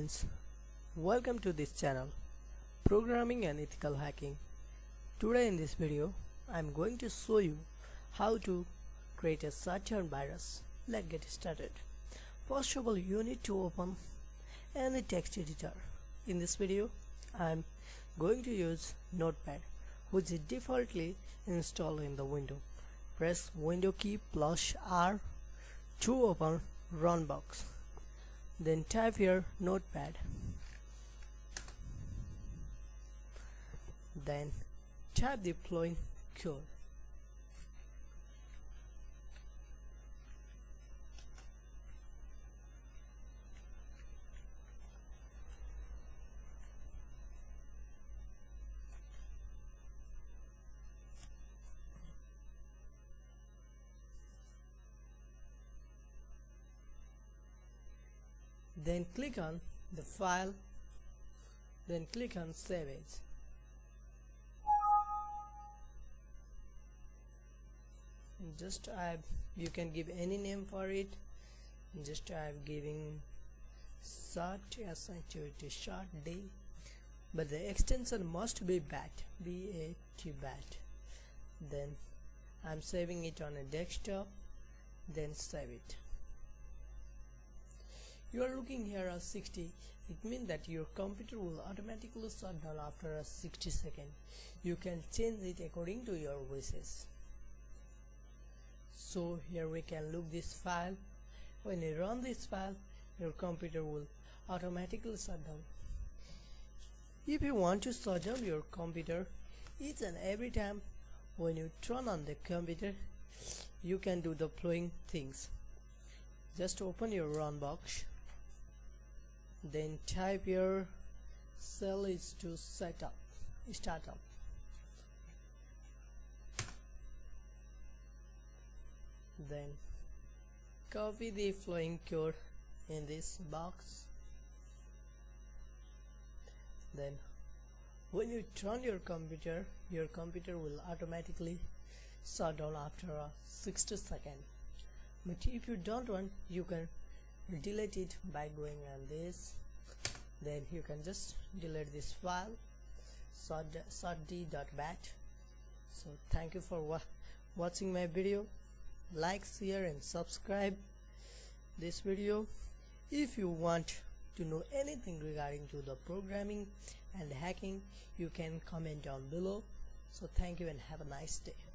friends, welcome to this channel, Programming and Ethical Hacking. Today in this video, I am going to show you how to create a shutdown virus. Let's get started. First of all, you need to open any text editor. In this video, I am going to use Notepad, which is defaultly installed in the window. Press Window key plus R to open Run box. Then type here Notepad. Then type the following code. Then click on the file, then click on Save As. You can give any name for it. Just I am giving short short day, but the extension must be BAT, BAT BAT. Then I'm saving it on a desktop, then save it. You are looking here at 60. It means that your computer will automatically shut down after a 60 seconds. You can change it according to your wishes. So here we can look this file. When you run this file, your computer will automatically shut down. If you want to shut down your computer each and every time when you turn on the computer, you can do the following things. Just open your run box, then type your cell is to start up. Then copy the following code in this box. Then when you turn your computer will automatically shut down after a 60 seconds. But if you don't want, you can delete it by going on this. Then you can just delete this file, shutd.bat. So thank you for watching my video. Like, share and subscribe this video. If you want to know anything regarding to the programming and hacking, you can comment down below. So thank you and have a nice day.